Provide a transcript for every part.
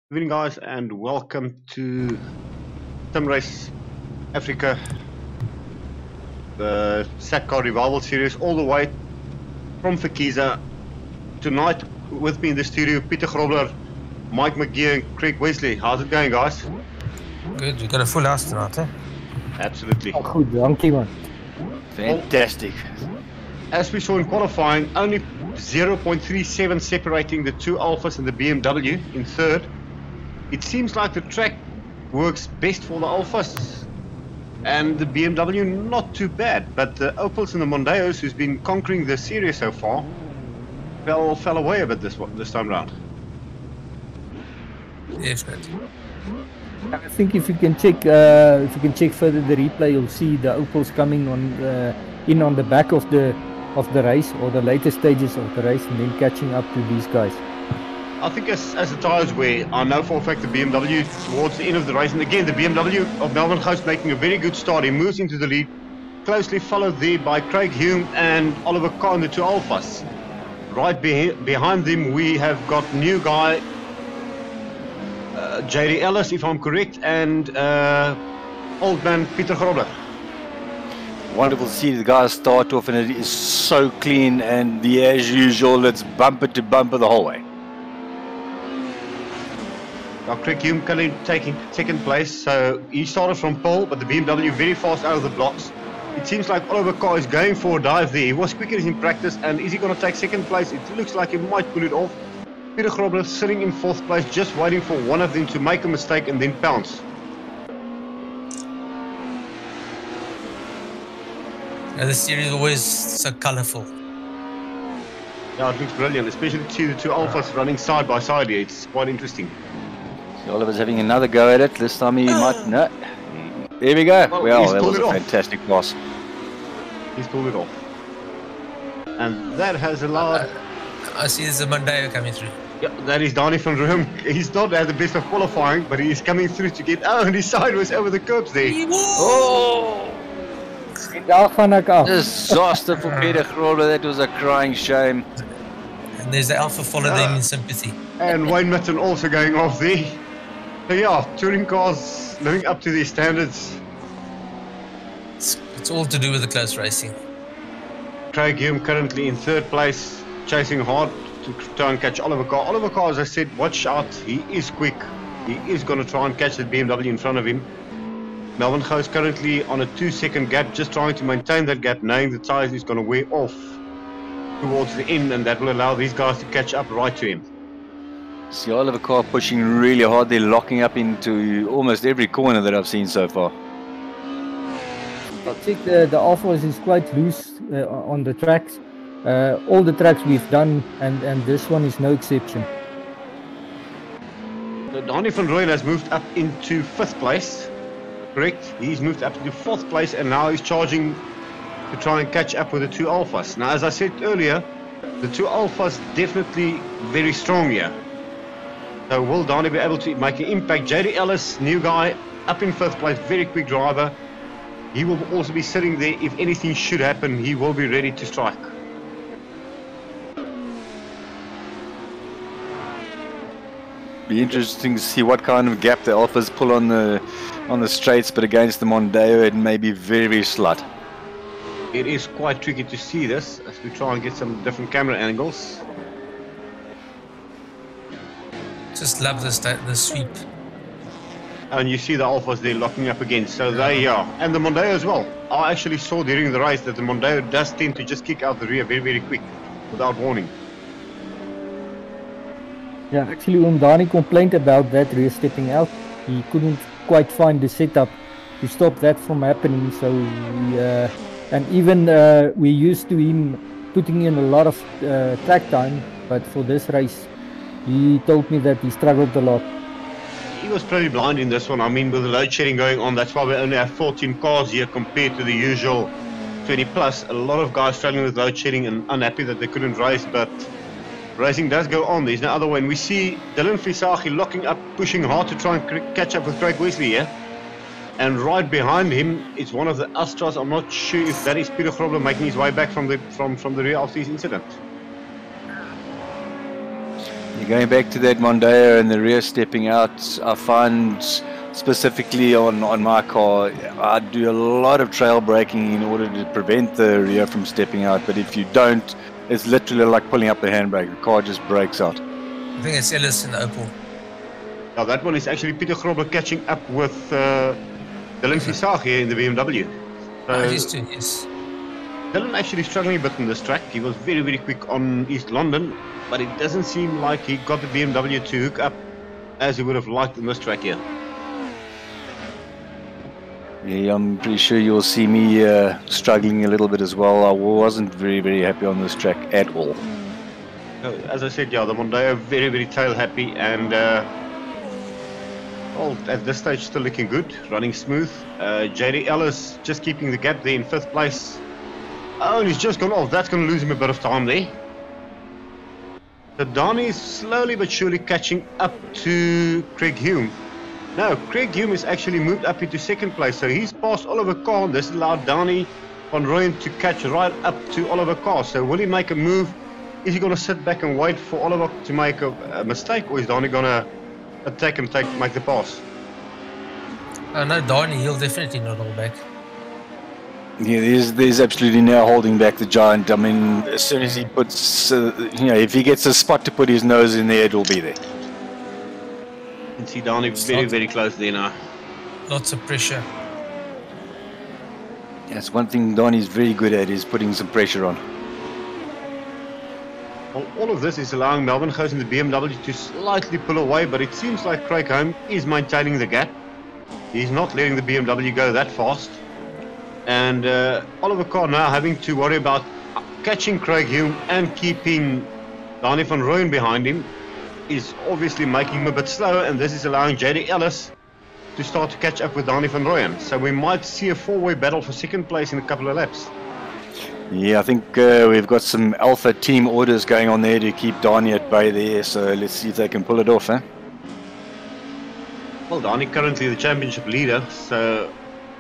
Good evening, guys, and welcome to Sim Race Africa, the Satcar Revival Series, all the way from Phakisa. Tonight, with me in the studio, Peter Grobler, Mike McGee, and Craig Wesley. How's it going, guys? Good, we got a full house tonight, eh? Absolutely. Oh, goed, dankie man. Fantastic. As we saw in qualifying, only 0.37 separating the two Alphas and the BMW in third. It seems like the track works best for the Alphas and the BMW not too bad, but the Opels and the Mondeos, who's been conquering the series so far, fell away a bit this time round. Definitely. I think if you can check further the replay, you'll see the Opels coming on in on the back of the race, or the later stages of the race, and then catching up to these guys. I think as the tyres wear, I know for a fact the BMW towards the end of the race, and again the BMW of Melvin Gous making a very good start. He moves into the lead, closely followed there by Craig Hume and Oliver Kahn, the two Alphas. Right behind them we have got new guy JD Ellis, if I'm correct, and old man Peter Grobler. Wonderful to see the guys start off, and it is so clean, and as usual, it's bumper to bumper the whole way. Now Craig Hume currently taking second place, so he started from pole, but the BMW very fast out of the blocks. It seems like Oliver Kahn is going for a dive there. He was quicker in practice, and is he going to take second place? It looks like he might pull it off. Peter Grobler sitting in fourth place, just waiting for one of them to make a mistake and then pounce. The series is always so colourful. Yeah, it looks brilliant, especially to see the two Alphas running side by side here. It's quite interesting. So Oliver's having another go at it. This time he might... No. There we go. Well, that was a fantastic pass. He's pulled it off. And that has allowed... I see there's a Mondeo coming through. Yeah, that is Donnie van Room. He's not had the best of qualifying, but he is coming through to get... Oh, and his side was over the curbs there. Oh! Daar gaan ek af. Disaster for Peter Grobler. That was a crying shame. And there's the Alpha followed them in sympathy. And Wayne Mitten also going off there. So yeah, touring cars living up to their standards. It's all to do with the close racing. Craig Hume currently in third place, chasing hard to try and catch Oliver Kahn. Oliver Kahn, as I said, watch out. He is quick. He is going to try and catch that BMW in front of him. Melvin Gous currently on a 2-second gap, just trying to maintain that gap, knowing the tyres is going to wear off towards the end, and that will allow these guys to catch up right to him. See Oliver Kahn pushing really hard. They're locking up into almost every corner that I've seen so far. I think the Alphas is quite loose on the tracks. All the tracks we've done, and this one is no exception. So Donnie van Rooyen has moved up into 5th place. Correct, he's moved up to 4th place, and now he's charging to try and catch up with the two Alphas. Now, as I said earlier, the two Alphas definitely very strong here. So will Donnie be able to make an impact? JD Ellis, new guy, up in 5th place, very quick driver. He will also be sitting there. If anything should happen, he will be ready to strike. Be interesting to see what kind of gap the Alphas pull on the straights, but against the Mondeo it may be very, very slut. It is quite tricky to see this as we try and get some different camera angles. Just love the sweep. And you see the Alphas there locking up again, so they are. And the Mondeo as well. I actually saw during the race that the Mondeo does tend to just kick out the rear very, very quick, without warning. Yeah, actually, Umdani complained about that rear stepping out. He couldn't quite find the setup to stop that from happening. So, and even we're used to him putting in a lot of track time, but for this race, he told me that he struggled a lot. He was pretty blind in this one. I mean, with the load shedding going on, that's why we only have 14 cars here compared to the usual 20 plus. A lot of guys struggling with load shedding and unhappy that they couldn't race, but racing does go on. There's no other way. And we see Dylan Visagi locking up, pushing hard to try and catch up with Craig Wesley here. And right behind him is one of the Astras. I'm not sure if that is Peter Grobler making his way back from the rear after his incident. You're going back to that Mondeo and the rear stepping out. I find specifically on my car, I do a lot of trail braking in order to prevent the rear from stepping out. But if you don't, it's literally like pulling up the handbrake. The car just breaks out. I think it's Ellis in the Opel. Now that one is actually Peter Grobler catching up with Dylan Phakisa here in the BMW. So He's too, yes. Dylan actually struggling a bit on this track. He was very, very quick on East London, but it doesn't seem like he got the BMW to hook up as he would have liked in this track here. Yeah, I'm pretty sure you'll see me struggling a little bit as well. I wasn't very, very happy on this track at all. As I said, yeah, the Mondeo very, very tail happy, and well, at this stage still looking good, running smooth. JD Ellis just keeping the gap there in 5th place. Oh, and he's just gone off. That's going to lose him a bit of time there. So Donnie is slowly but surely catching up to Craig Hume. No, Craig Hume is actually moved up into 2nd place, so he's passed Oliver Kahn. This allowed Donnie van Rooyen to catch right up to Oliver Kahn. So will he make a move? Is he going to sit back and wait for Oliver to make a mistake, or is Donnie going to attack and make the pass? No, Donnie, he'll definitely not hold back. Yeah, there's absolutely no holding back the giant. I mean, as soon as he puts, if he gets a spot to put his nose in there, it'll be there. You can see Donnie very, very close there now. Lots of pressure. That's one thing Donnie's very good at, is putting some pressure on. Well, all of this is allowing Melvin Gous in the BMW to slightly pull away, but it seems like Craig Hume is maintaining the gap. He's not letting the BMW go that fast. And Oliver Kahn now having to worry about catching Craig Hume and keeping Donnie van Rooyen behind him is obviously making him a bit slower, and this is allowing JD Ellis to start to catch up with Donnie van Rooyen. So we might see a 4-way battle for 2nd place in a couple of laps. Yeah, I think we've got some alpha team orders going on there to keep Donnie at bay there, so let's see if they can pull it off, eh? Well, Donnie currently the championship leader, so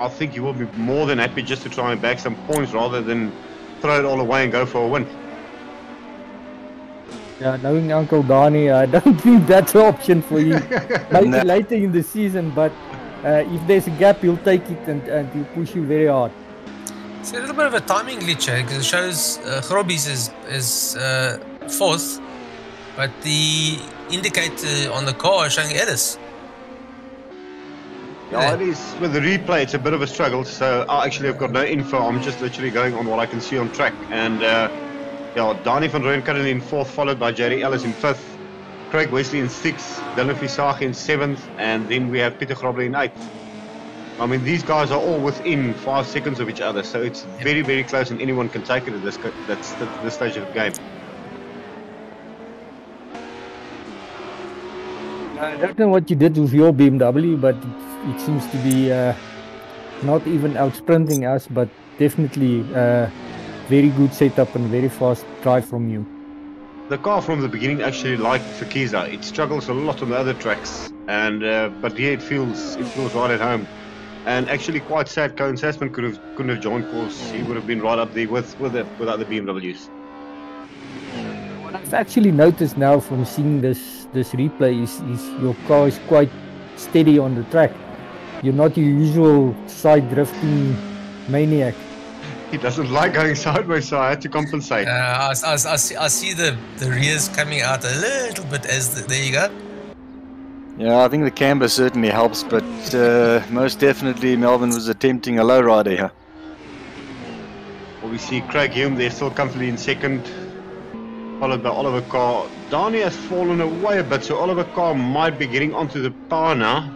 I think he will be more than happy just to try and bag some points rather than throw it all away and go for a win. Yeah, knowing Uncle Donnie, I don't think that's an option for you. Maybe later in the season, but if there's a gap, he'll take it and he'll push you very hard. It's a little bit of a timing glitch because it shows Grobbies is 4th, but the indicator on the car is showing Ellis. Yeah, it is. With the replay, it's a bit of a struggle, so I actually have got no info. I'm just literally going on what I can see on track. And Donnie van Rooyen currently in 4th, followed by Jerry Ellis in 5th, Craig Wesley in 6th, Dylan Phakisa in 7th, and then we have Peter Grobler in 8th. I mean, these guys are all within 5 seconds of each other, so it's very, very close, and anyone can take it at this stage of the game. I don't know what you did with your BMW, but it seems to be not even outsprinting us, but definitely very good setup and very fast drive from you. The car from the beginning actually liked Phakisa. It struggles a lot on the other tracks, and but here it feels right at home. And actually quite sad Cohen Sassman couldn't have joined, because he would have been right up there with other BMWs. What I've actually noticed now from seeing this replay is your car is quite steady on the track. You're not your usual side drifting maniac. He doesn't like going sideways, so I had to compensate. I see the rears coming out a little bit there you go. Yeah, I think the camber certainly helps, but most definitely Melvin was attempting a low rider here. Well, we see Craig Hume there still comfortably in 2nd, followed by Oliver Kahn. Donnie has fallen away a bit, so Oliver Kahn might be getting onto the power now.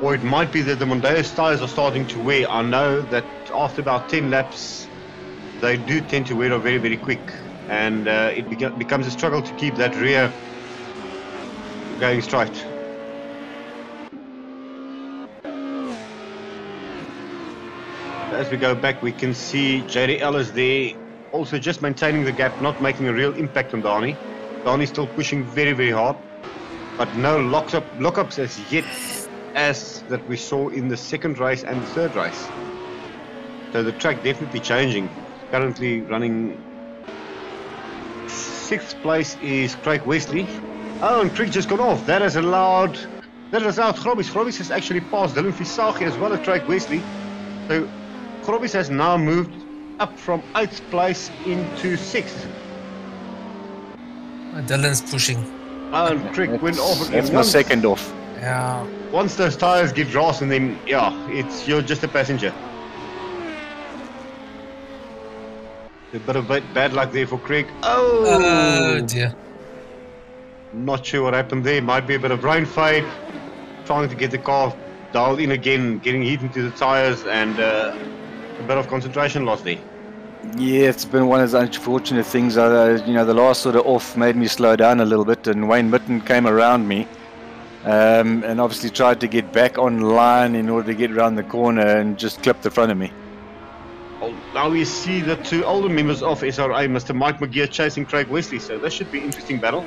Or it might be that the Mondeo's tyres are starting to wear. I know that after about 10 laps, they do tend to wear off very, very quick. And it becomes a struggle to keep that rear going straight. As we go back, we can see JD Ellis there, also just maintaining the gap, not making a real impact on Donnie. Donnie's still pushing very, very hard, but no lockups as yet, as that we saw in the 2nd race and the 3rd race. So the track definitely changing. Currently running 6th place is Craig Wesley. Oh, and Crick just got off. That has allowed Grobis. Grobis has actually passed Dylan Phakisa as well as Craig Wesley. So Grobis has now moved up from 8th place into 6th. Dylan's pushing. Oh, and Crick went off. That's my second off. Yeah. Once those tires get grass, and then you're just a passenger. A bit of bad luck there for Craig. Oh dear. Not sure what happened there. Might be a bit of rain fade. Trying to get the car dialed in again, getting heat into the tires, and a bit of concentration loss there. Yeah, it's been one of those unfortunate things. The last sort of off made me slow down a little bit, and Wayne Mitten came around me, and obviously tried to get back online in order to get around the corner and just clip the front of me. Now we see the two older members of SRA, Mr. Mike McGeer chasing Craig Wesley, so that should be an interesting battle.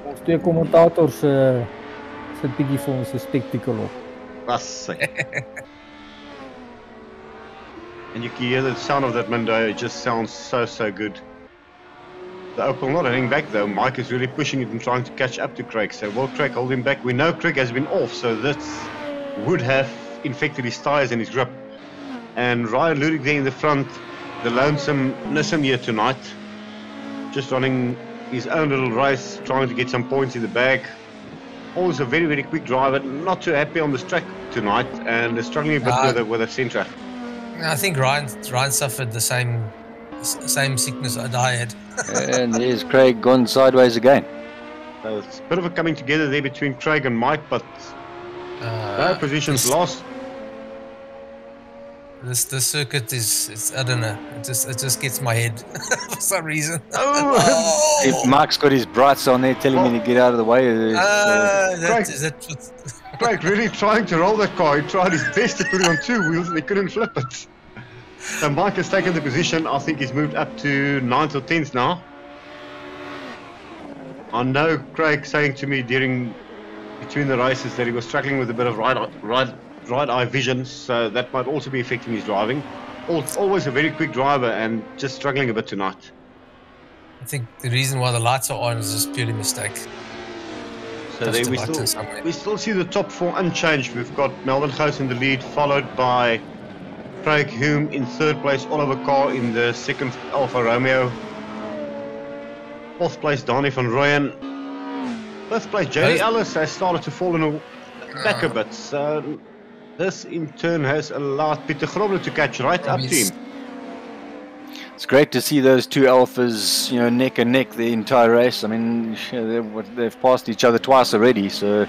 Ons twee kommentators sit bietjie vir ons 'n spektakel op. And you can hear the sound of that Monday, it just sounds so good. The Opel not heading back though. Mike is really pushing it and trying to catch up to Craig. So will Craig hold him back? We know Craig has been off, so this would have infected his tyres and his grip. And Ryan Ludick there in the front, the lonesome Nissan here tonight, just running his own little race, trying to get some points in the bag. Always a very quick driver, not too happy on this track tonight, and struggling a bit with the centre. I think Ryan suffered the same sickness that I had. And there's Craig gone sideways again. So it's a bit of a coming together there between Craig and Mike, but no positions lost. This circuit is I don't know. It just gets my head for some reason. If Mark's got his brights on there telling me to get out of the way. Craig really trying to roll that car. He tried his best to put it on 2 wheels and he couldn't flip it. So Mike has taken the position. I think he's moved up to 9th or 10th now. I know Craig saying to me between the races that he was struggling with a bit of right eye vision, so that might also be affecting his driving. Always a very quick driver and just struggling a bit tonight. I think the reason why the lights are on is just purely mistake. So there we still see the top 4 unchanged. We've got Melvin Gous in the lead, followed by Craig Hume in 3rd place, Oliver Carr in the 2nd Alfa Romeo, 4th place Donnie van Rooyen, 5th place Jerry Ellis has started to fall back a bit. So this in turn has allowed Pieter Grobler to catch right up to him. It's great to see those two Alphas, neck and neck the entire race. I mean, they've passed each other twice already, so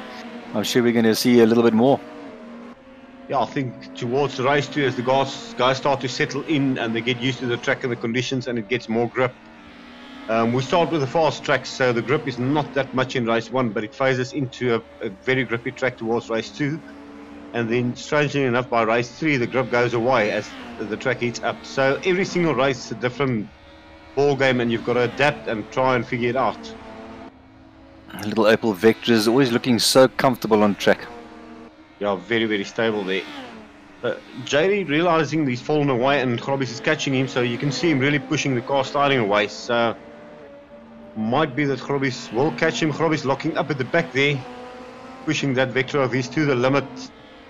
I'm sure we're going to see a little bit more. Yeah, I think towards the race 2, as the guys start to settle in and they get used to the track and the conditions and it gets more grip. We start with the fast tracks, so the grip is not that much in race 1, but it phases into a very grippy track towards race 2. And then, strangely enough, by race 3, the grip goes away as the track heats up. So every single race is a different ball game, and you've got to adapt and try and figure it out. Little Opel Vectra is always looking so comfortable on track. Yeah, very stable there. JD realizing he's fallen away and Grobis is catching him, so you can see him really pushing the car, sliding away. So might be that Grobis will catch him. Grobis locking up at the back there, pushing that Vectra of his to the limit,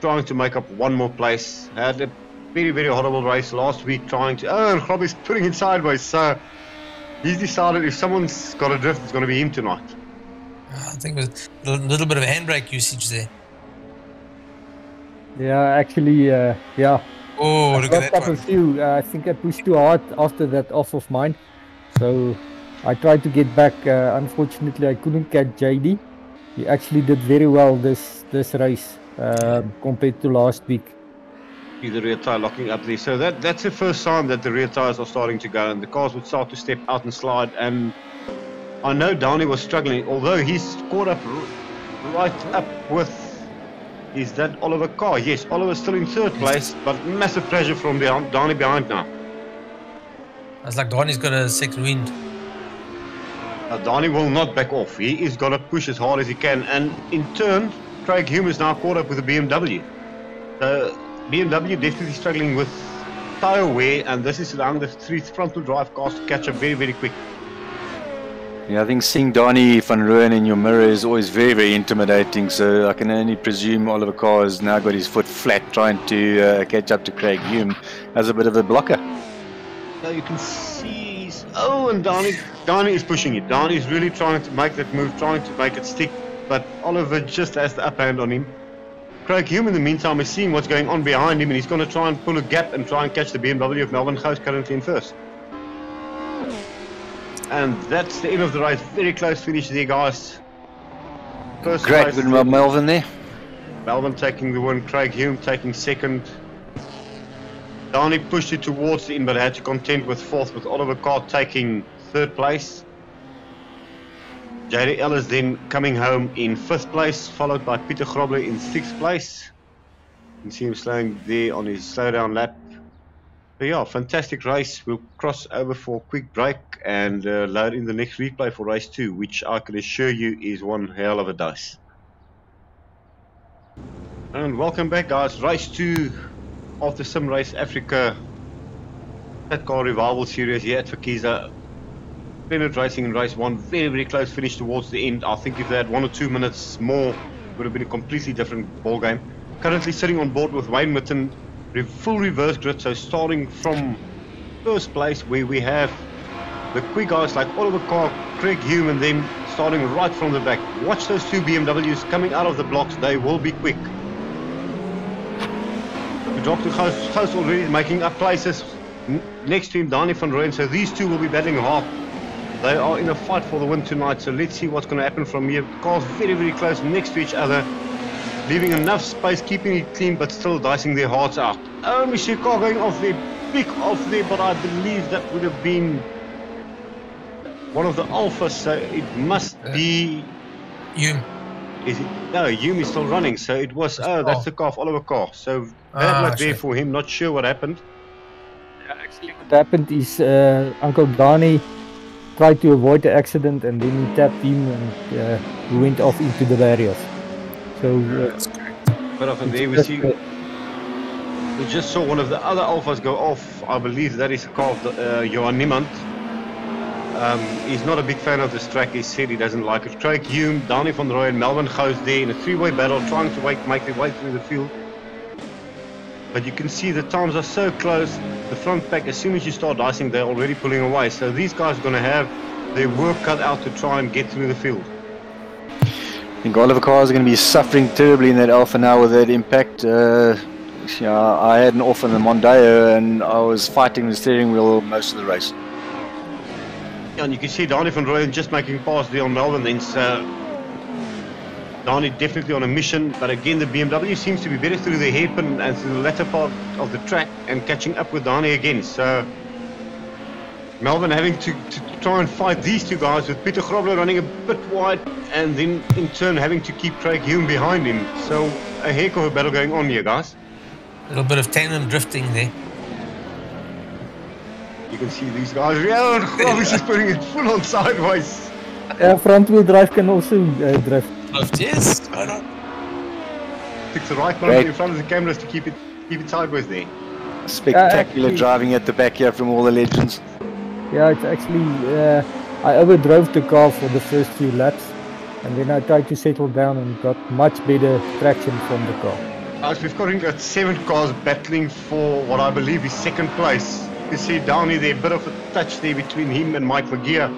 trying to make up one more place. Had a very horrible race last week trying to... Oh, Grobis putting it sideways. So he's decided if someone's got a drift, it's going to be him tonight. I think it was a little bit of handbrake usage there. Yeah, actually, yeah. Oh, look at that one. A few. I think I pushed too hard after that off of mine. So I tried to get back. Unfortunately, I couldn't catch JD. He actually did very well this race compared to last week. See the rear tyre locking up there. So that's the first sign that the rear tyres are starting to go and the cars would start to step out and slide. And I know Downey was struggling, although he's caught up right up with... Is that Oliver Carr? Yes, Oliver's still in 3rd place, but massive pressure from Downey behind now. It's like Donnie's got a second wind. Donnie will not back off. He is going to push as hard as he can. And in turn, Craig Hume is now caught up with the BMW. BMW definitely struggling with tyre wear, and this is allowing the 3 front-wheel drive cars to catch up very quick. Yeah, I think seeing Donnie van Rooyen in your mirror is always very, very intimidating. So I can only presume Oliver Carr has now got his foot flat trying to catch up to Craig Hume as a bit of a blocker. Now you can see, and Donnie is pushing it. Donnie is really trying to make that move, trying to make it stick, but Oliver just has the upper hand on him. Craig Hume in the meantime is seeing what's going on behind him, and he's going to try and pull a gap and try and catch the BMW of Melvin Gous, currently in first. And that's the end of the race. Very close finish there, guys. First Great with Melvin there. Melvin taking the win, Craig Hume taking second. Donnie pushed it towards the end, but had to contend with fourth, with Oliver Carr taking third place. JD Ellis then coming home in fifth place, followed by Pieter Grobler in sixth place. You can see him slowing there on his slowdown lap. But yeah, fantastic race. We'll cross over for a quick break and load in the next replay for race 2, which I can assure you is one hell of a dice. And welcome back, guys. Race 2 of the Sim Race Africa Satcar Revival Series here at Phakisa. Splendid racing in race 1. Very, very close finish towards the end. I think if they had 1 or 2 minutes more, it would have been a completely different ball game. Currently sitting on board with Wayne Mitten. Full reverse grid, so starting from first place where we have the quick guys like Oliver Carr, Craig Hume, and them starting right from the back. Watch those 2 BMWs coming out of the blocks, they will be quick. We drop to Gous already, making up places. Next to him, Donnie van Rooyen, so these 2 will be battling hard. They are in a fight for the win tonight, so let's see what's going to happen from here. Cars very, very close next to each other. Leaving enough space, keeping it clean, but still dicing their hearts out. Oh, Monsieur Carr going off there, big off there, but I believe that would have been one of the alphas, so it must be... Hume. Is it? No, Hume is still running, so it was... Oh, that's the car of Oliver Carr. So bad luck there for him, not sure what happened. Yeah, actually what happened is Uncle Donnie tried to avoid the accident and then he tapped him and went off into the barriers. So but often there we see, we just saw one of the other alphas go off. I believe that is a car of Johan Niemand. He's not a big fan of this track. He said he doesn't like it. Craig Hume, Donnie van Rooyen, Melvin Gous there in a 3-way battle, trying to make their way through the field. But you can see the times are so close. The front pack, as soon as you start dicing, they're already pulling away. So these guys are going to have their work cut out to try and get through the field. I think Oliver Carr is going to be suffering terribly in that Alpha now with that impact. Yeah, I had an off on the Mondeo and I was fighting the steering wheel most of the race. Yeah, and you can see Donnie van Rooyen just making past there on Melvin then. So Donnie definitely on a mission, but again the BMW seems to be better through the hairpin and through the latter part of the track and catching up with Donnie again. So Melvin having to try and fight these 2 guys with Pieter Grobler running a bit wide and then in turn having to keep Craig Hume behind him. So a heck of a battle going on here, guys. A little bit of tandem drifting there. You can see these guys. Yeah, Grobler is putting it full on sideways. Front wheel drive can also drift. Yes, why not? Took the right moment in front of the cameras to keep it sideways there. Spectacular driving at the back here from all the legends. Yeah, it's actually, I overdrove the car for the first few laps and then I tried to settle down and got much better traction from the car. Guys, we've got 7 cars battling for what I believe is second place. You see Downey there, a bit of a touch there between him and Mike McGeer.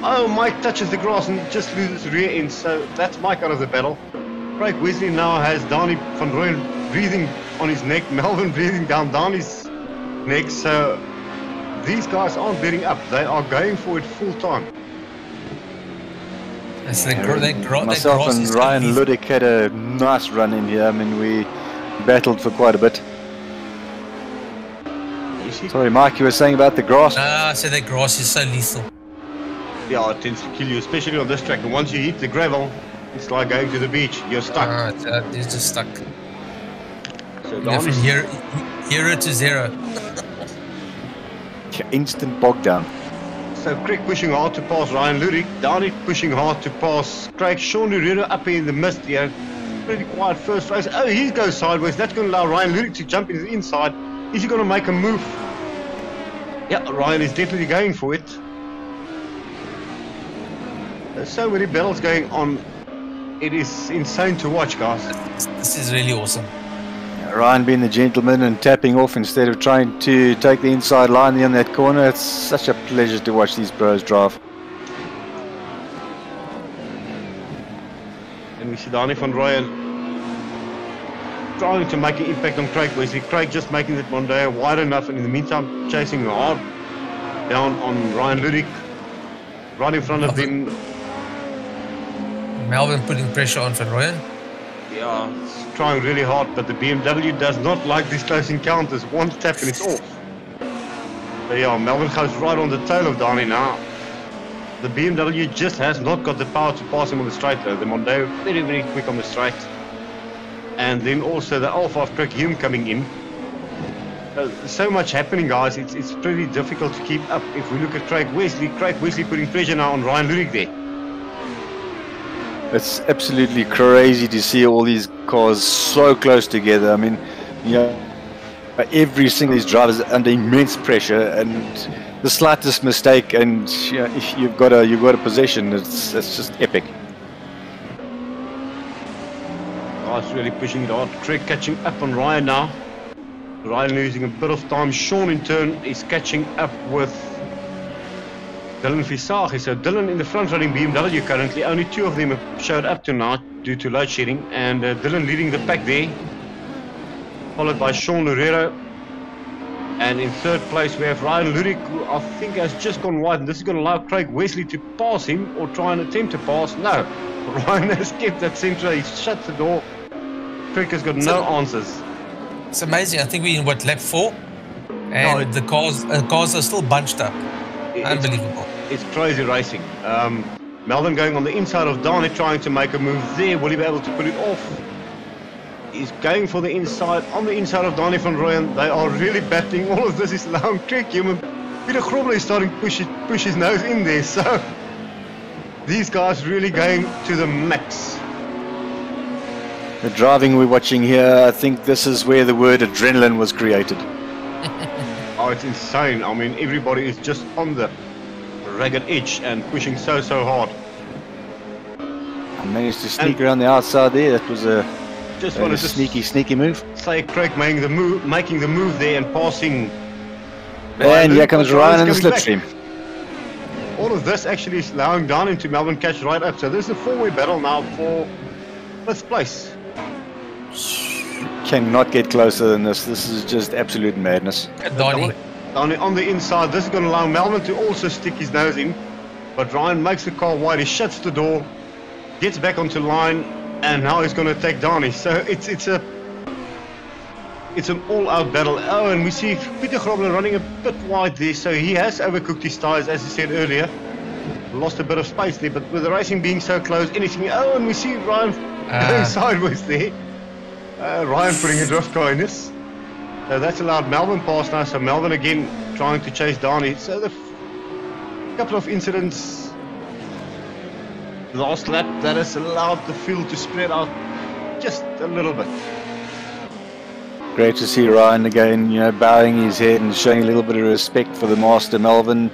Oh, Mike touches the grass and just loses rear end, so that's Mike out of the battle. Craig Wesley now has Donnie van Rooyen breathing on his neck, Melvin breathing down Donnie's neck, so these guys aren't letting up, they are going for it full time. Myself and Ryan Ludick had a nice run in here. I mean, we battled for quite a bit. Sorry, Mike, you were saying about the grass? I said that grass is so lethal. Yeah, it tends to kill you, especially on this track. And once you hit the gravel, it's like going to the beach. You're stuck. You're just stuck. So from hero to zero. Instant bog down. So Craig pushing hard to pass Ryan Ludick. Downey pushing hard to pass Craig. Sean Herrera up in the mist here. Pretty quiet first race. Oh, he goes sideways. That's going to allow Ryan Ludick to jump into the inside. Is he going to make a move? Yeah, Ryan is definitely going for it. There's so many battles going on. It is insane to watch, guys. This is really awesome. Ryan being the gentleman and tapping off instead of trying to take the inside line in that corner. It's such a pleasure to watch these pros drive. And we see Dani van Rooyen trying to make an impact on Craig Wesley. Craig just making it Mondeo wide enough, and in the meantime chasing hard down on Ryan Ludik. Right in front of them. Melvin putting pressure on Van Rooyen. Yeah, it's trying really hard, but the BMW does not like these close encounters. One tap and it's off. So yeah, Melvin goes right on the tail of Dani now. The BMW just has not got the power to pass him on the straight though. The Mondeo very, very quick on the straight. And then also the Alpha of Craig Hume coming in. So much happening, guys. It's pretty difficult to keep up. If we look at Craig Wesley putting pressure now on Ryan Ludik there. It's absolutely crazy to see all these cars so close together. I mean, you know, every single of these drivers under immense pressure, and the slightest mistake, and you know, you've got a possession. It's just epic. Guys really pushing it hard. Craig catching up on Ryan now. Ryan losing a bit of time. Sean in turn is catching up with Dylan Visage. So Dylan in the front running BMW currently. Only two of them have showed up tonight due to load shedding. And Dylan leading the pack there. Followed by Sean Loureiro. And in third place we have Ryan Ludik, who I think has just gone wide. And this is going to allow Craig Wesley to pass him or try and attempt to pass. No. Ryan has kept that centre. He's shut the door. Craig has got no answers. It's amazing. I think we're in lap 4, and the cars are still bunched up. Unbelievable. It's crazy racing. Melvin going on the inside of Dani, trying to make a move there. Will he be able to put it off? He's going for the inside, on the inside of Dani van Rooyen. They are really battling. All of this is allowing Craig Hume. Peter Grobler is starting to push his nose in there. So these guys really going to the max. The driving we're watching here, I think this is where the word adrenaline was created. Oh, it's insane. I mean, everybody is just on the ragged edge and pushing so hard. I managed to sneak around the outside there. That was a sneaky move. Say Craig making the move there and passing. And here comes Ryan in the slipstream. All of this actually is allowing down into Melbourne catch right up. So this is a four-way battle now for 5th place. Cannot get closer than this. This is just absolute madness. Donnie on the inside. This is going to allow Melvin to also stick his nose in. But Ryan makes the car wide. He shuts the door, gets back onto line, and now he's going to attack Dani. So it's an all-out battle. Oh, and we see Peter Grobler running a bit wide there. So he has overcooked his tyres, as he said earlier. Lost a bit of space there, but with the racing being so close, anything. Oh, and we see Ryan going sideways there. Ryan putting a drift car in this. So that's allowed Melvin pass now. So Melvin again trying to chase Dani. So the couple of incidents last lap that has allowed the field to spread out just a little bit. Great to see Ryan again, you know, bowing his head and showing a little bit of respect for the master Melvin.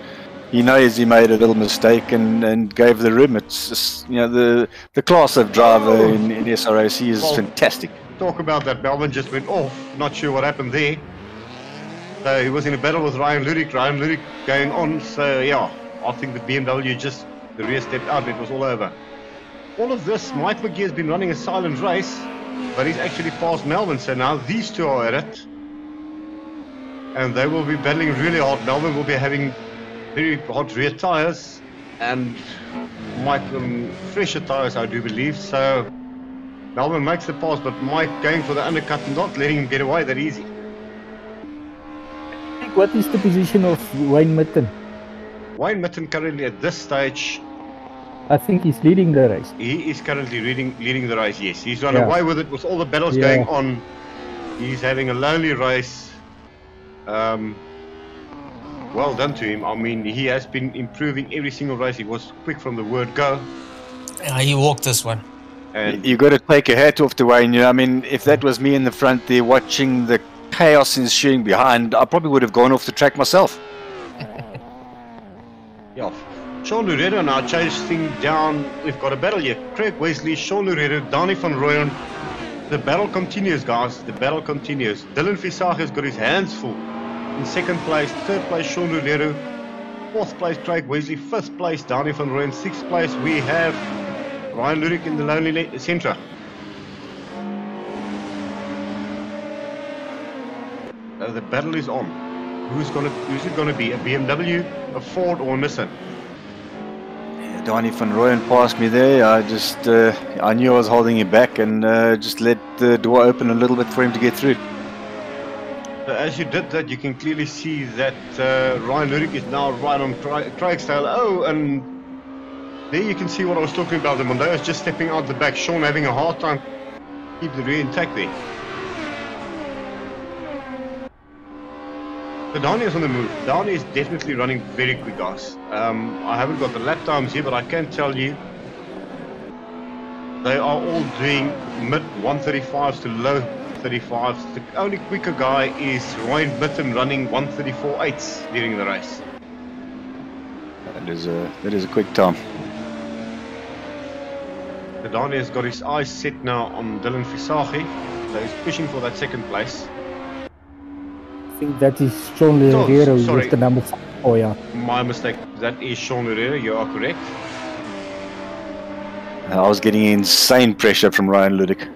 He knows he made a little mistake and gave the room. It's just, you know, the class of driver in SRAC is fantastic. Talk about that. Melvin just went off. Not sure what happened there. So he was in a battle with Ryan Ludik. Ryan Ludik going on. So yeah, I think the BMW just the rear stepped out. It was all over. All of this, Mike McGee has been running a silent race, but he's actually passed Melvin. So now these two are at it, and they will be battling really hard. Melvin will be having very hot rear tires, and Mike fresher tires, I do believe. So Melvin makes the pass, but Mike going for the undercut, not letting him get away that easy. What is the position of Wayne Mitten? Wayne Mitten currently at this stage, I think he's leading the race. he is currently leading the race, yes. He's run away with it with all the battles going on. He's having a lonely race. Well done to him. I mean, he has been improving every single race. He was quick from the word go. Yeah, he walked this one. And you got to take your hat off to Wayne. You know, I mean, if that was me in the front there watching the chaos ensuing behind, I probably would have gone off the track myself. yeah, Sean Loureiro now chasing down. We've got a battle here. Craig Wesley, Sean Loureiro, Danny van Rooyen. The battle continues, guys. The battle continues. Dylan Phakisa has got his hands full. In second place, third place, Sean Loureiro. Fourth place, Craig Wesley. Fifth place, Danny van Rooyen. Sixth place, we have Ryan Lurik in the lonely centre. The battle is on. Who's it gonna be? A BMW, a Ford, or a Nissan? Yeah, Danny van Rooyen passed me there. I knew I was holding him back and just let the door open a little bit for him to get through. So as you did that, you can clearly see that Ryan Lurik is now right on Craig's tail. Oh, and there you can see what I was talking about. The Mondeo is just stepping out the back. Sean having a hard time keep the rear intact there. So Dani is on the move. Dani is definitely running very quick, guys. I haven't got the lap times here, but I can tell you they are all doing mid 135s to low 35s. The only quicker guy is Ryan Mitten running 134.8s during the race. That is a quick time. So Dani has got his eyes set now on Dylan Phakisa, so he's pushing for that second place. I think that is Sean Loureiro with the number 4. Oh yeah. My mistake. That is Sean Loureiro. You are correct. I was getting insane pressure from Ryan Lurik.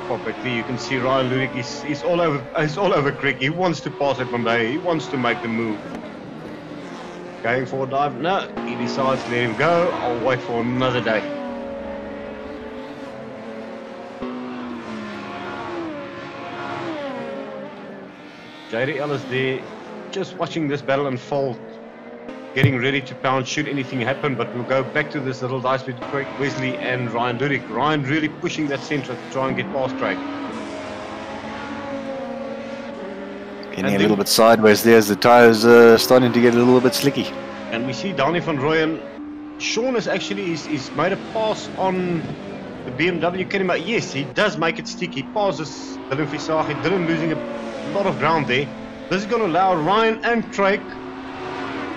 Perfectly. You can see Ryan Lurik is all over. He's all over Craig. He wants to pass it one day. He wants to make the move. Going for a dive. No, he decides to let him go. I'll wait for another day. JD Ellis there, just watching this battle unfold, getting ready to pound should anything happen, but we'll go back to this little dice between Craig Wesley and Ryan Lurik. Ryan really pushing that centre to try and get past Craig. Getting a little bit sideways there as the tyres starting to get a little bit slicky. And we see Danny van Rooyen. Sean is actually he's made a pass on the BMW Kenema. Yes, he does make it sticky. He passes Dylan Phakisa. Dylan losing a lot of ground there. This is going to allow Ryan and Craig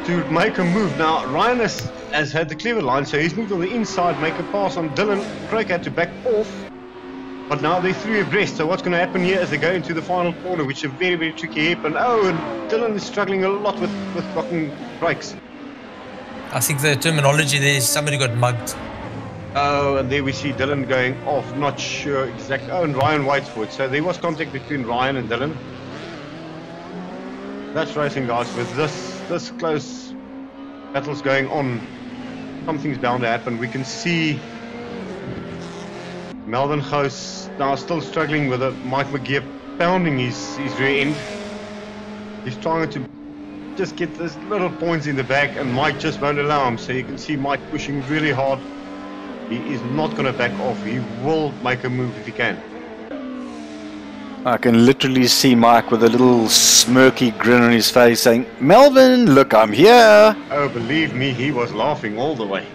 to make a move. Now Ryan has had the clever line, so he's moved on the inside, make a pass on Dylan. Craig had to back off, but now they're 3 abreast. So what's going to happen here is they go into the final corner, which is a very, very tricky hairpin. Oh, and Dylan is struggling a lot with blocking brakes. I think the terminology there is somebody got mugged. Oh, and there we see Dylan going off, not sure exactly. Oh, and Ryan waits for it. So there was contact between Ryan and Dylan. That's racing, guys. With this close battles going on, something's bound to happen. We can see Melvin Goos now still struggling with Mike McGeer pounding his rear end. He's trying to just get those little points in the back, and Mike just won't allow him. So you can see Mike pushing really hard. He is not going to back off. He will make a move if he can. I can literally see Mike with a little smirky grin on his face saying, "Melvin, look, I'm here." Oh, believe me, he was laughing all the way.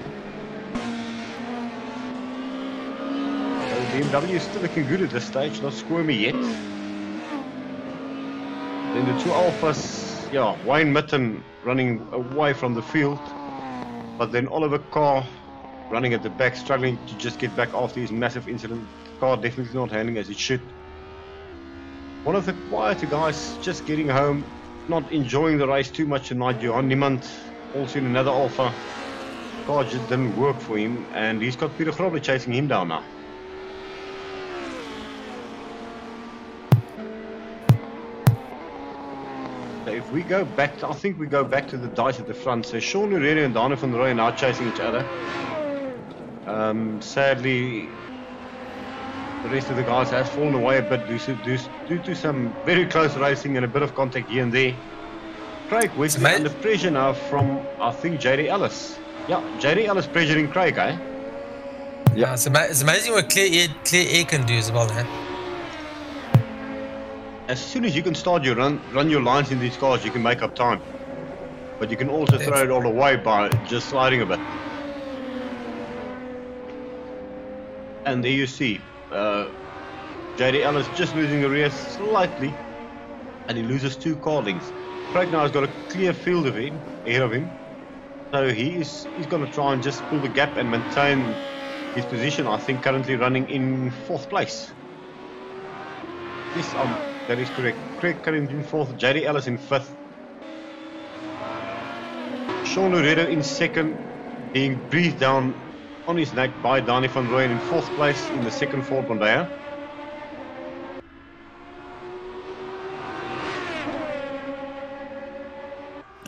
So BMW is still looking good at this stage, not squirmy yet. Then the 2 Alphas, yeah, Wayne Mitten running away from the field, but then Oliver Carr running at the back, struggling to just get back after his massive incident. Car definitely not handling as it should. One of the quieter guys just getting home, not enjoying the race too much tonight. Johan Niemand, also in another Alpha. Car just didn't work for him, and he's got Peter Grobler chasing him down now. So if we go back, I think we go back to the dice at the front. So Sean Loureiro and Danny van Rooyen are now chasing each other. Sadly, the rest of the guys have fallen away a bit due to some very close racing and a bit of contact here and there. Craig Wesley under pressure now from, I think, JD Ellis. Yeah, JD Ellis pressuring Craig, eh? Yeah, it's amazing what clear air can do as well, eh? As soon as you can start your run your lines in these cars, you can make up time. But you can also throw it all away by just sliding a bit. And there you see, JD Ellis just losing the rear slightly. and he loses 2 car lengths. Craig now has got a clear field of him, ahead of him, so he's going to try and just pull the gap and maintain his position. I think currently running in 4th place. Yes, that is correct. Craig currently in 4th, JD Ellis in 5th, Sean Loredo in 2nd, being breathed down on his neck by Danny van Rooyen in 4th place in the 2nd Ford Mondeo.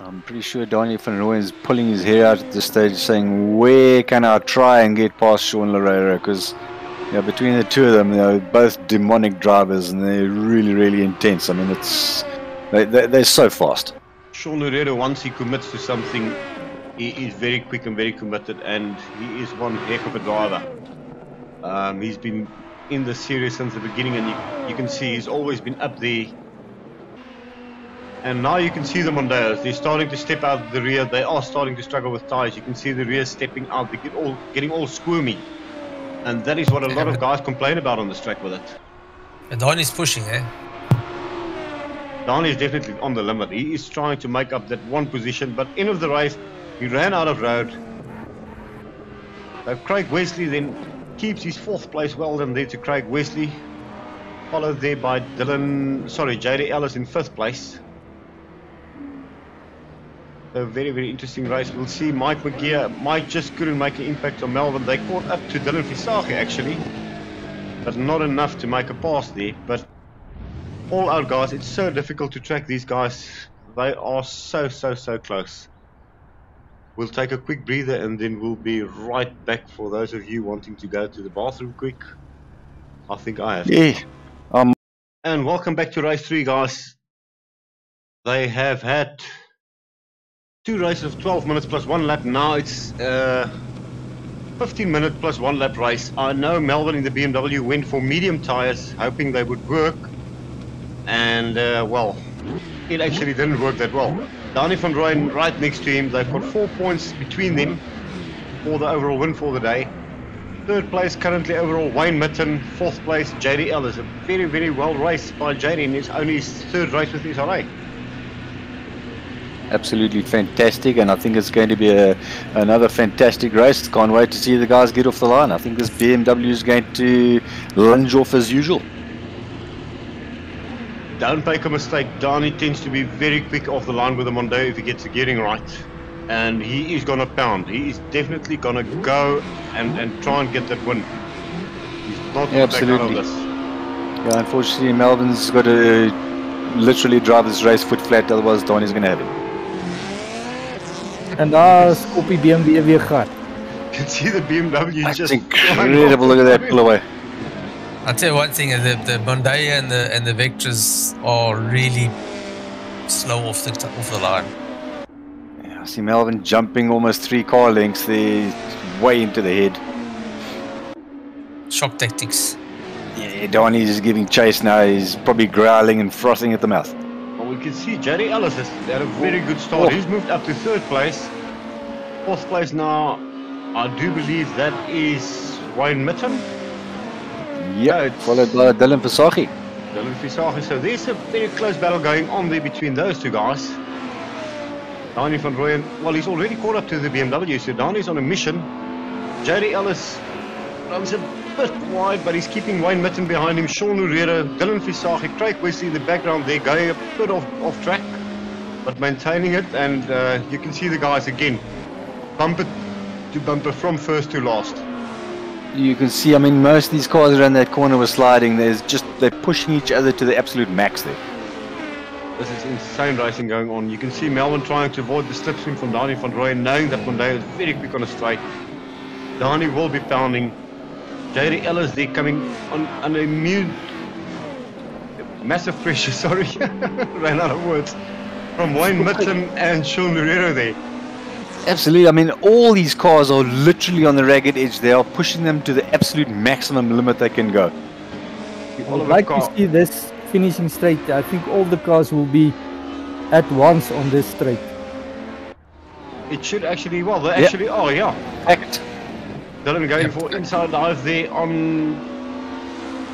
I'm pretty sure Danny van Rooyen is pulling his hair out at this stage, saying, "Where can I try and get past Sean Loredo?" Because between the two of them, they're both demonic drivers, and they're really, really intense. I mean, they're so fast. Sean Loredo, once he commits to something, he is very quick and very committed, and he is one heck of a driver. He's been in the series since the beginning, and you can see he's always been up there. And now you can see the Mondeos, they're starting to step out of the rear. They are starting to struggle with tyres. You can see the rear stepping out, they getting all squirmy. And that is what a lot of guys complain about on this track with it. And Donnie's pushing, eh? Donnie is definitely on the limit. He is trying to make up that one position, but end of the race, he ran out of road. So Craig Wesley then keeps his 4th place. Well done there to Craig Wesley. Followed there by JD Ellis in 5th place. A very, very interesting race. We'll see Mike McGeer. Mike just couldn't make an impact on Melbourne. They caught up to Dylan Visage actually, but not enough to make a pass there. But all out, guys, it's so difficult to track these guys. They are so close. We'll take a quick breather and then we'll be right back for those of you wanting to go to the bathroom quick. I think I have. Yeah. And welcome back to race 3, guys. They have had 2 races of 12 minutes plus 1 lap. Now it's 15 minute plus 1 lap race. I know Melbourne in the BMW went for medium tyres, hoping they would work. And well, it actually didn't work that well. Danny van Rooyen right next to him. They've got 4 points between them for the overall win for the day. 3rd place currently overall Wayne Mitten. 4th place JD Ellis. A very, very well raced by JD, and it's only his 3rd race with SRA. Absolutely fantastic, and I think it's going to be another fantastic race. Can't wait to see the guys get off the line. I think this BMW is going to lunge off as usual. Don't make a mistake, Danny tends to be very quick off the line with the Mondeo if he gets the gearing right. And he is going to pound. He is definitely going to go and try and get that win. He's not going to back out of this. Yeah, unfortunately, Melbourne's got to literally drive this race foot flat, otherwise Danny's going to have it. En daar is Koppie BMW weer gat. You can see the BMW That's just incredible. Look at that pull away. I'll tell you one thing, the Mondeo and the Vectras are really slow off the line. Yeah, I see Melbourne jumping almost 3 car lengths there, way into the head. Shock tactics. Yeah, Danny's is giving chase now. He's probably growling and frothing at the mouth. Well, we can see JD Ellis has had a very good start. He's moved up to 3rd place. 4th place now, I do believe that is Wayne Mitten. Yeah, followed by Dylan Visage. Dylan Visage. So there's a very close battle going on there between those 2 guys. Danny van Rooyen, well, he's already caught up to the BMW, so Danny's on a mission. JD Ellis runs a bit wide, but he's keeping Wayne Mitten behind him. Sean Loredo, Dylan Visage, Craig Wesley in the background there, going a bit off track, but maintaining it. And you can see the guys again, bumper to bumper from first to last. You can see, I mean, most of these cars around that corner were sliding. They're pushing each other to the absolute max there. This is insane racing going on. You can see Melbourne trying to avoid the slipstream from Danny van Rooyen, knowing that Mondeo is very quick on a straight. Danny will be pounding. JD Ellis there coming on under massive pressure, sorry, ran out of words, from Wayne Mitten and Sean Loredo there. Absolutely, I mean, all these cars are literally on the ragged edge. They are pushing them to the absolute maximum limit they can go. I would like to see this finishing straight. I think all the cars will be at once on this straight. It should actually, well, they actually are, yeah. Fact. Dylan going for inside dive there on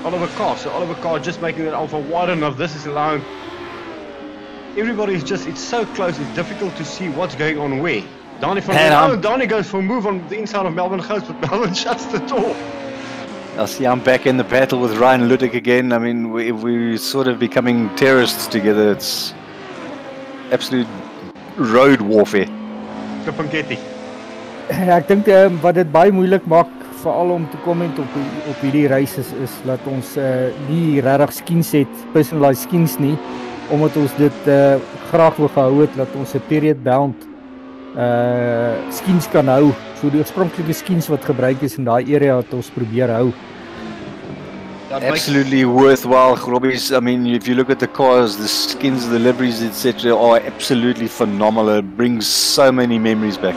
Oliver Carr. So Oliver Carr just making that Alpha wide enough. This is allowing everybody's just, it's so close, it's difficult to see what's going on where. Donnie van Donnie goes for a move on the inside of Melvin Ghost, but Melvin shuts the door. I see I'm back in the battle with Ryan Ludik again. I mean, we're sort of becoming terrorists together. It's absolute road warfare. Kapanketti. Ek dink wat dit baie moeilik maak veral om te comment op hierdie races is dat ons nie regtig skins het, personalized skins nie, omdat ons dit graag wil gehou het dat ons 'n period bound skins kan hou. So die oorspronklike skins wat gebruik is in daai area wat ons probeer hou. Absolutely worthwhile, Grobbies. I mean, if you look at the cars, the skins, the liveries, etc., are absolutely phenomenal. It brings so many memories back.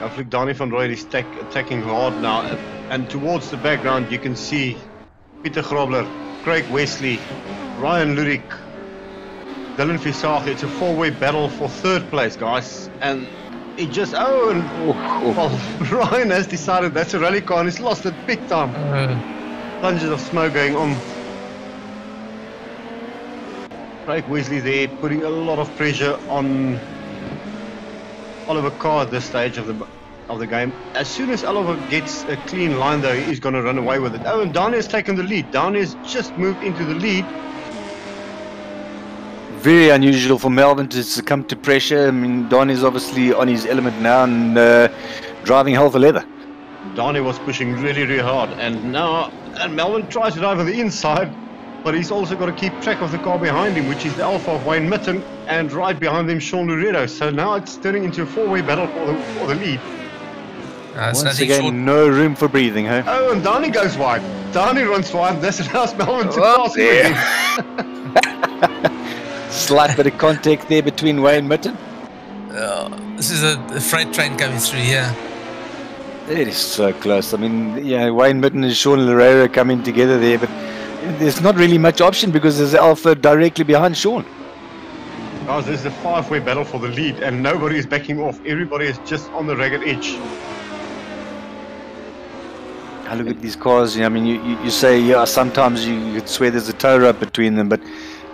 I think Donnie van Rooyen is attacking hard now, and towards the background you can see Pieter Grobler, Craig Wesley, Ryan Ludik, Dylan Visage. It's a four-way battle for third place, guys, and it just well, Ryan has decided that's a rally car and he's lost it big time. Plunges of smoke going on. Craig Wesley there putting a lot of pressure on Oliver Carr at this stage of the game. As soon as Oliver gets a clean line though, he's going to run away with it. Oh, and Donnie has taken the lead. Donnie has just moved into the lead. Very unusual for Melvin to succumb to pressure. I mean, Donnie's obviously on his element now and driving hell for leather. Donnie was pushing really, really hard, and now Melvin tries to drive on the inside, but he's also got to keep track of the car behind him, which is the Alpha of Wayne Mitten, and right behind him Sean Loredo. So now it's turning into a four-way battle for the lead. Once again, no room for breathing, huh? Oh, and Donnie goes wide. Donnie runs wide. This allows Melvin to pass him again. Slight bit of contact there between Wayne Mitten. This is a freight train coming through here. It is so close. I mean, yeah, Wayne Mitten and Sean Loredo coming together there, but there's not really much option because there's Alpha directly behind Sean. Guys, this is a five-way battle for the lead, and nobody is backing off. Everybody is just on the ragged edge. I look at these cars. I mean, you say, yeah, sometimes you could swear there's a tow rope between them, but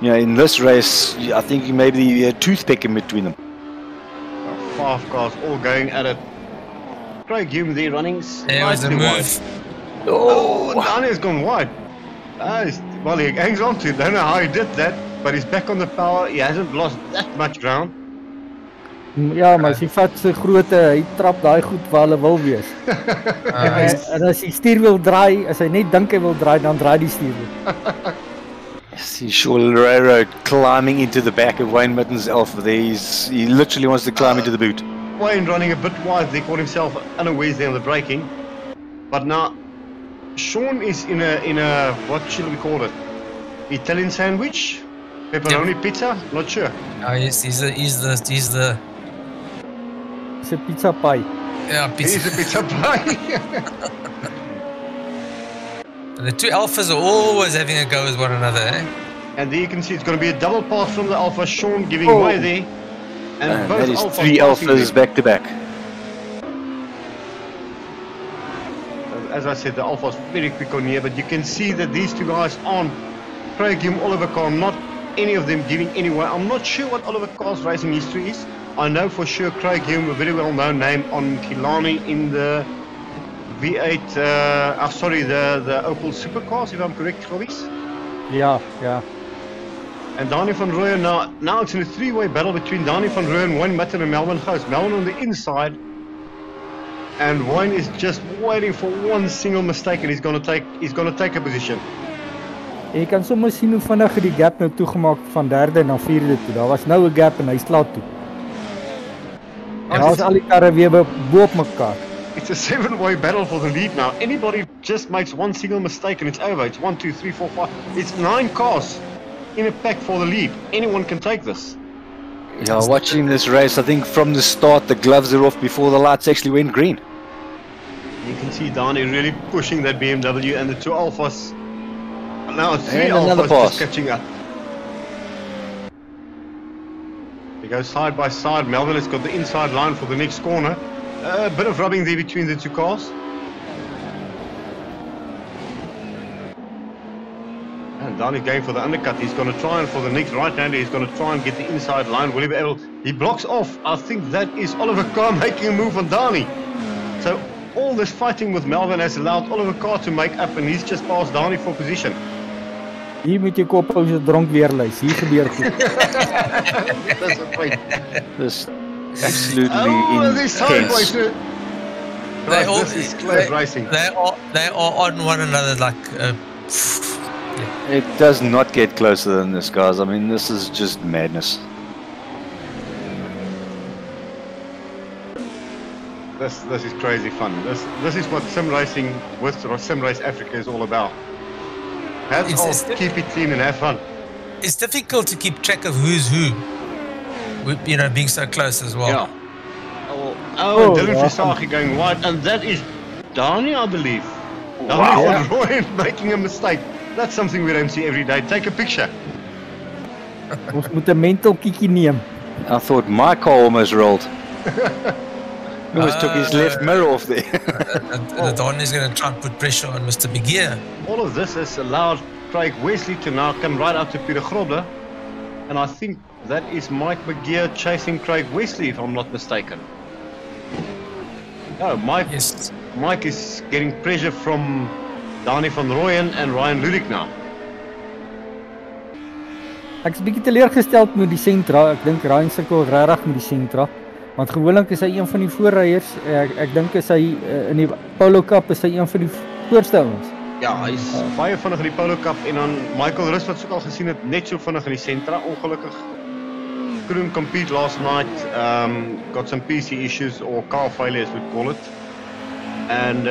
you know, in this race, I think you maybe a toothpick in between them. Five cars all going at it. Craig Hume there running nicely wide. Oh, Donnie has gone wide. Well, he hangs on to it. I don't know how he did that, but he's back on the power. He hasn't lost that much ground. Ja, maar as hy vat sy grootte, hy trap daai goed waar hulle wil wees. En as die stuurwiel draai, as hy net dink hy wil draai, dan draai die stuurwiel. See Sean Loredo climbing into the back of Wayne Mitten's Alpha there. He literally wants to climb into the boot. Wayne running a bit wide, they caught himself unawares there on the braking. But now, Sean is in a what should we call it? Italian sandwich? Pepperoni pizza? Not sure. No, he's the It's a pizza pie. Yeah, pizza. He's a pizza pie. The two Alphas are always having a go with one another, eh? And there you can see it's going to be a double pass from the Alpha. Sean giving way there. And both that is Alphas three Alphas back to back. As I said, the Alpha's very quick on here, but you can see that these two guys aren't Craig Hume, Oliver Carr, not any of them giving any way. I'm not sure what Oliver Carr's racing history is. I know for sure Craig Hume, a very well-known name on Killarney in the V8, the Opel Supercars, if I'm correct, Grobbies? Yeah. And Donnie van Rooyen, now it's in a three-way battle between Donnie van Rooyen, Wayne Mitten and Melvin Ghost. Melvin on the inside, and Wayne is just waiting for one single mistake, and he's going to take a position. Jy kan sommer sien hoe vinnig die gap nou toegemaak van derde na vierde toe. Daar was nou 'n gap en hy slaat toe. En daar's al die karre weer bo op mekaar. It's a seven-way battle for the lead now. Anybody just makes one single mistake and it's over. It's 1, 2, 3, 4, 5. It's 9 cars in a pack for the lead. Anyone can take this. Yeah, watching this race, I think from the start the gloves are off before the lights actually went green. You can see Donnie really pushing that BMW and the two Alphas. Now it's three And another Alphas pass. just catching up. They go side by side. Melvin has got the inside line for the next corner. A bit of rubbing there between the two cars. And And Donnie's going for the undercut. He's going to try and for the next right-hander, he's going to try and get the inside line. Will he be able? He blocks off. I think that is Oliver Carr making a move on Donnie. So all this fighting with Melvin has allowed Oliver Carr to make up, and he's just passed Donnie for position. Hier moet jy kop hou so dronk weer lys. Hier gebeur goed. That's a point. This absolutely this intense. This is close racing. They are on one another like. It does not get closer than this, guys. I mean, this is just madness. This is crazy fun. This is what sim racing with Sim Race Africa is all about. Hats off, keep it clean and have fun. It's difficult to keep track of who's who. You know, being so close as well. Yeah. Oh, Dylan Fisagi going wide, and that is Donnie, I believe. Donnie van Rooyen making a mistake. That's something we don't see every day. Take a picture. Ons moet 'n mental kiekie neem. I thought my car almost rolled. He almost took his left mirror off there. Donnie is going to try and put pressure on Mr. Begeer. All of this has allowed Craig Wesley to now come right up to Peter Grobler. And I think that is Mike Begeer chasing Craig Wesley, if I'm not mistaken. No, Mike is getting pressure from Donnie van Rooyen and Ryan Ludik now. Ek is bietjie teleurgesteld met die sentra. Ek dink Ryan sukkel regtig met die sentra. Want gewoonlik is hy een van die voorryers. Ek dink is hy in die Polo Cup is hy een van die voorste ouens. Ja, hy's baie vinnig in die Polo Cup en dan Michael Rus wat ook al gesien het net so vinnig in die sentra. Ongelukkig couldn't compete last night. Got some PC issues or car failure as we call it. And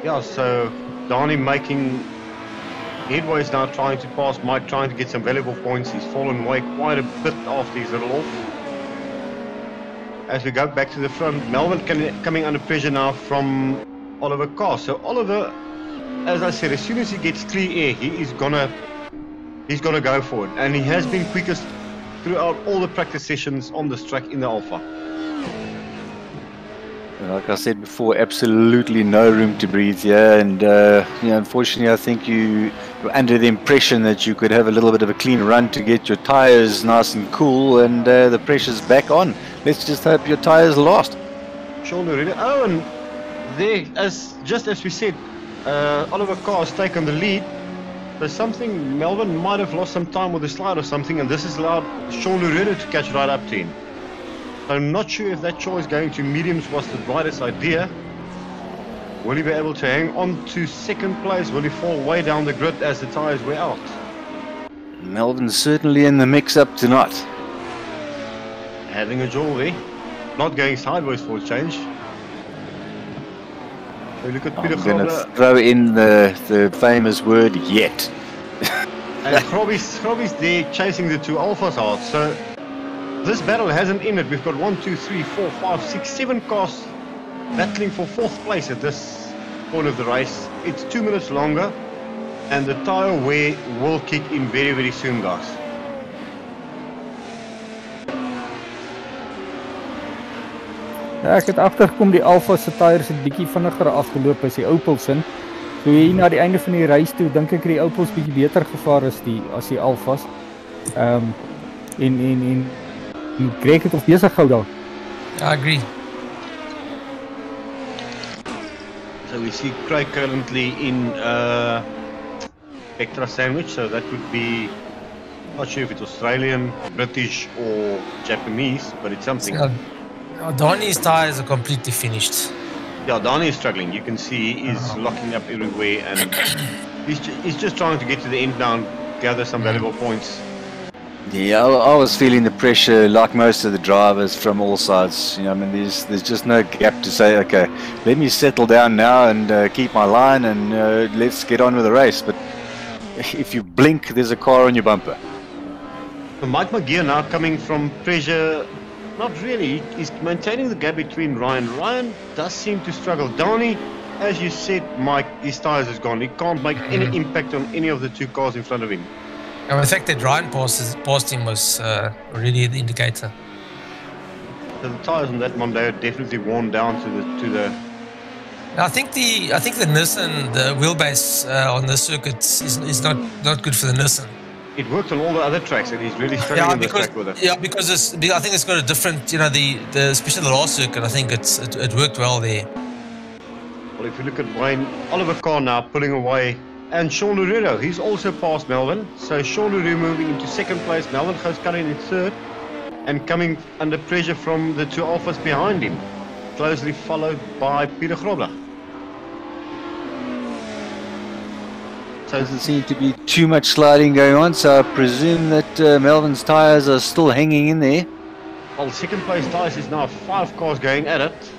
yeah, so Donnie making headways now, trying to pass Mike, trying to get some valuable points. He's fallen away quite a bit after his little off. As we go back to the front, Melvin coming under pressure now from Oliver Carr. So Oliver, as I said, as soon as he gets clear air, he's gonna go for it, and he has been quickest throughout all the practice sessions on this track in the Alpha. Like I said before, absolutely no room to breathe here, and unfortunately, I think you're under the impression that you could have a little bit of a clean run to get your tires nice and cool, and the pressure's back on. Let's just hope your tires last. Sean Loretta. Oh, and there, just as we said, Oliver Carr has taken the lead. There's something, Melvin might have lost some time with the slide or something, and this has allowed Sean Loretta to catch right up to him. I'm not sure if that choice going to mediums was the brightest idea. Will he be able to hang on to second place? Will he fall way down the grid as the tires wear out? Melvin's certainly in the mix-up tonight. Having a jaw there. Not going sideways for a change. So look at Peter I'm going to Grobler. throw in the famous word, yet. And Grobby's there chasing the two Alphas hard. So this battle hasn't ended. We've got 1, 2, 3, 4, 5, 6, 7 cars battling for 4th place at this point of the race. It's 2 minutes longer, and the tire wear will kick in very, very soon, guys. Ja, ek het agtergekom die Alfa se tyres het bietjie vinniger afgeloop as die Opels in. So hier na die einde van die race toe dink ek die Opels bietjie beter gevaar as die Alfas. En Greg het ons besig gehou daar. I agree. So we see Craig currently in Vectra Sandwich, so that would be, not sure if it's Australian, British or Japanese, but it's something. Donnie's tires are completely finished. Yeah, Donnie is struggling. You can see he is locking up everywhere, and he's just trying to get to the end now and gather some valuable points. Yeah, I was feeling the pressure like most of the drivers from all sides. You know, I mean, there's just no gap to say, okay, let me settle down now and keep my line and let's get on with the race. But if you blink, there's a car on your bumper. So Mike Begeer now coming from pressure. Not really. He's maintaining the gap between Ryan. Ryan does seem to struggle. Donnie, as you said, Mike, his tires is gone. He can't make any impact on any of the two cars in front of him. And the fact that Ryan passed him was really the indicator. So the tires on that Mondeo definitely worn down to I think the Nissan, the wheelbase on the circuit is not good for the Nissan. It worked on all the other tracks, and he's really struggling on this track with it. Yeah, because I think it's got a different, the especially the last circuit. I think it worked well there. Well, if you look at Wayne, Oliver Carr now pulling away, and Sean Loureiro, he's also passed Melvin. So Sean Loureiro moving into second place, Melvin Gouskarin in third, and coming under pressure from the two Alphas behind him, closely followed by Peter Grobler. So doesn't seem to be too much sliding going on, so I presume that Melvin's tyres are still hanging in there. Well, second place tyres is now 5 cars going at it,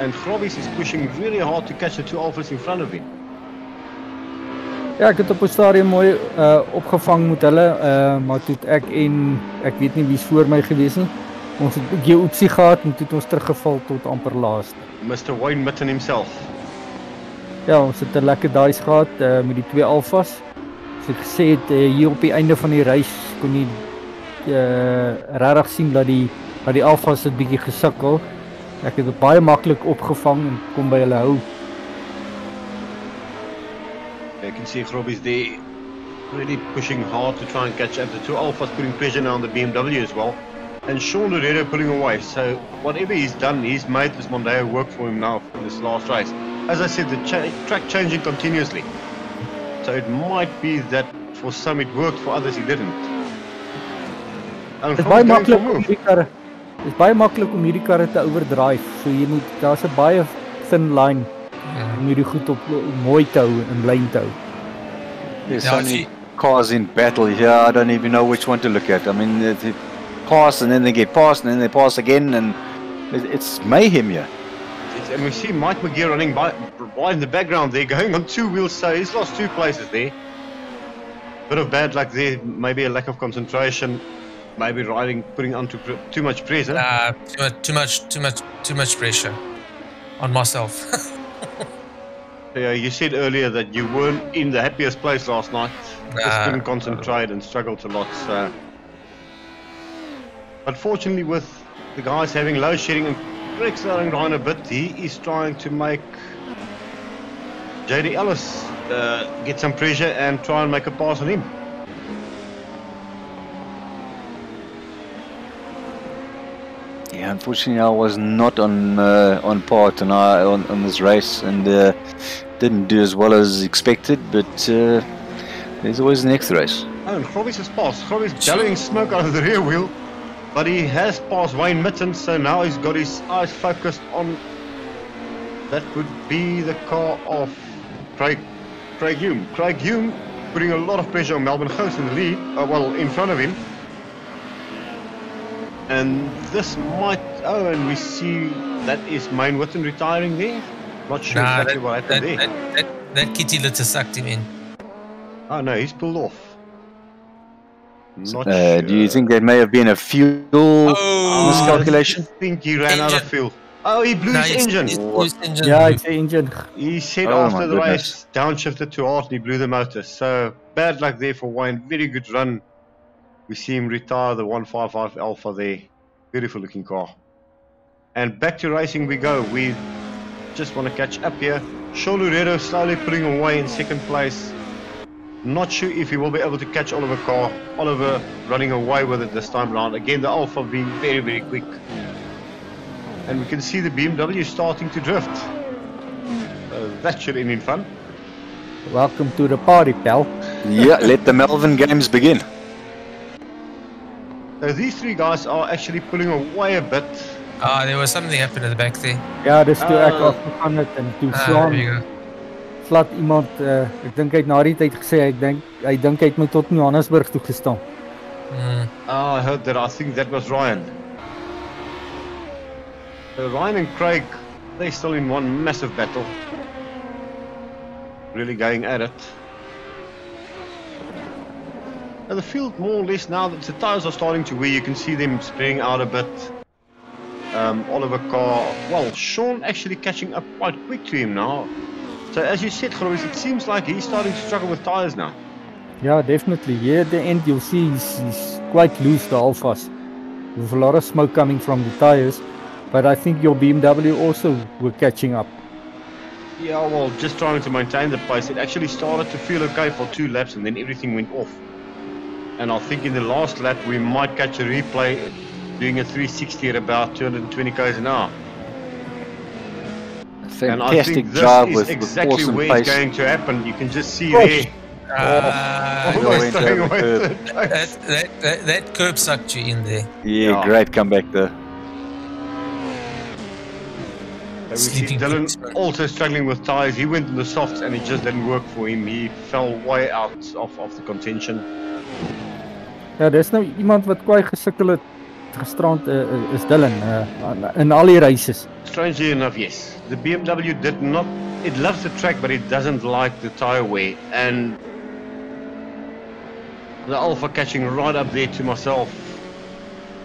and Grobbies is pushing really hard to catch the two Alphas in front of him. Ja, ek het op 'n stadium mooi opgevang met hulle, maar toe ek weet nie wie's voor my gewees nie. Ons het 'n bietjie oetsie gehad en toe het ons teruggeval tot amper laaste. Mr. Wayne Mitten himself. Ja, ons het 'n lekker daai gehad met die twee Alphas. Soos ek gesê het, hier op die einde van die reis kon jy regtig sien dat die Alphas het bietjie gesukkel. Ek het dit baie maklik opgevang en kom by hulle hou. You can see Grobbies there really pushing hard to try and catch up. The two Alphas putting pressure now on the BMW as well. And Sean Loureiro pulling away. So whatever he's done, he's made this Mondeo work for him now in this last race. As I said, the track changing continuously. So it might be that for some it worked, for others it didn't. Dit is baie maklik om hierdie karre. Dit is baie maklik om hierdie karre te overdrive. So daar's 'n baie thin line om hierdie goed op mooi te hou en lyn te hou. There's so many cars in battle here, I don't even know which one to look at. I mean, they pass and then they get past and then they pass again, and it's mayhem here. And we see Mike McGee running by in the background there, going on 2 wheels, so he's lost 2 places there. Bit of bad luck there, maybe a lack of concentration, maybe putting on too much pressure. Too much pressure on myself. Yeah, you said earlier that you weren't in the happiest place last night. Just couldn't concentrate and struggled a lot. So. But fortunately, with the guys having load shedding and Greg slowing down a bit, he is trying to make JD Ellis get some pressure and try and make a pass on him. Yeah, unfortunately, I was not on part tonight on this race, and didn't do as well as expected. But there's always the next race. Oh, and Grobbies has passed. Grobbies bellowing smoke out of the rear wheel, but he has passed Wayne Mitten, so now he's got his eyes focused on. That would be the car of Craig Hume. Craig Hume putting a lot of pressure on Melvin Gous in the lead, well, in front of him. And this might, and we see that is Wayne Mitten retiring there. Not sure exactly what happened there. That kitty litter sucked him in. Oh no, he's pulled off. Not sure. Do you think there may have been a fuel miscalculation? I think he ran out of fuel. Oh, he blew his engine. Yeah, it's the engine. He said after the race, downshifted too hard and he blew the motor. So bad luck there for Wayne. Very good run. We see him retire the 155 Alpha there. Beautiful looking car. And back to racing we go. We just want to catch up here. Sean Loureiro slowly pulling away in second place. Not sure if he will be able to catch Oliver Carr. Oliver running away with it this time around. Again, the Alpha being very, very quick. And we can see the BMW starting to drift. That should end in fun. Welcome to the party, pal. Yeah, let the Melvin games begin. So these three guys are actually pulling away a bit. There was something happened in the back there. Ja, dis toe ek afgegaan het en toe slaan flat iemand, ek dink hy het na die tyd gesê, hy dink hy het my tot Johannesburg toe gestaan. I heard that. I think that was Ryan. Ryan and Craig, they're still in one massive battle. Really going at it. And the field more or less now that the tyres are starting to wear, you can see them spreading out a bit. Oliver Carr, well, Sean actually catching up quite quick to him now. So as you said, Groes, it seems like he's starting to struggle with tyres now. Yeah, definitely. Yeah, at the end you'll see he's quite loose, the Alphas. There's a lot of smoke coming from the tyres. But I think your BMW also were catching up. Yeah, well, just trying to maintain the pace. It actually started to feel okay for 2 laps, and then everything went off. And I think in the last lap we might catch a replay doing a 360 at about 220 k's an hour. And I Fantastic think this drive is with exactly awesome where pace. it's going to happen. You can just see Gosh. there. Went Almost throwing over away curb. third place. That curb sucked you in there. Yeah, Yeah. great comeback though. We see Sleeping Dylan policeman. also struggling with tyres. He went in the softs and it just didn't work for him. He fell way out of the contention. Ja, dis nou iemand wat kwai gesukkel het gisterand is Dylan in al die races. Strangely enough, yes. The BMW did not... It loves the track, but it doesn't like the tyre wear. And the Alpha catching right up there to myself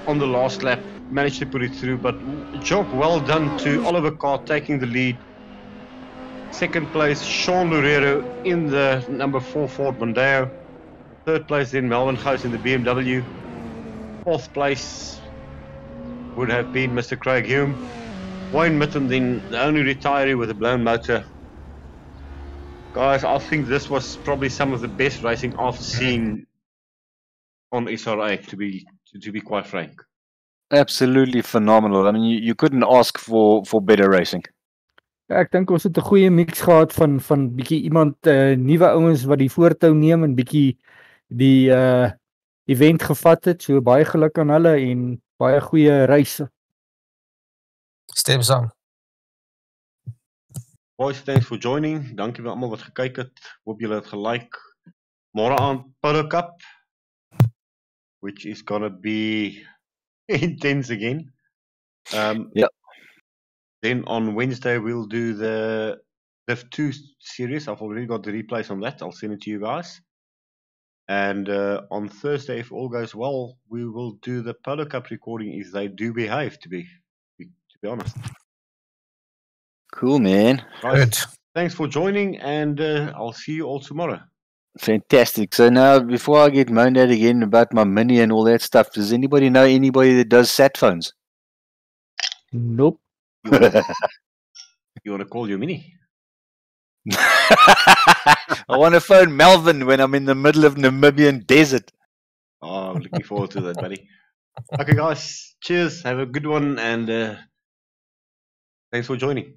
on the last lap. Managed to put it through, but job well done to Oliver Carr taking the lead. Second place, Sean Loureiro in the number 4 Ford Mondeo. Third place then Melvin Gous in the BMW. Fourth place would have been Mr. Craig Hume. Wayne Mitten then the only retiree with a blown motor. Guys, I think this was probably some of the best racing I've seen on SRA, to be quite frank. Absolutely phenomenal. I mean, you couldn't ask for better racing. Ja, ek dink ons het 'n goeie mix gehad van bietjie iemand nuwe ouens wat die voortou neem en bietjie die event gevat het. So baie geluk aan hulle en baie goeie reise. Stem saam. Boys, thanks for joining. Dankie vir almal wat gekyk het. Hoop julle het gelike. Môre aan Polo Cup, which is gonna be intense again. Yeah. Then on Wednesday we'll do the Div 2 series. I've already got the replays on that. I'll send it to you guys. And on Thursday, if all goes well, we will do the Polo Cup recording if they do behave, to be honest. Cool, man. Guys, Good. thanks for joining, and I'll see you all tomorrow. Fantastic. So now, before I get moaned at again about my Mini and all that stuff, does anybody know anybody that does sat phones? Nope. You want to call your Mini? I want to phone Melvin when I'm in the middle of Namibian desert. Oh, I'm looking forward to that, buddy. Okay, guys. Cheers. Have a good one, and thanks for joining.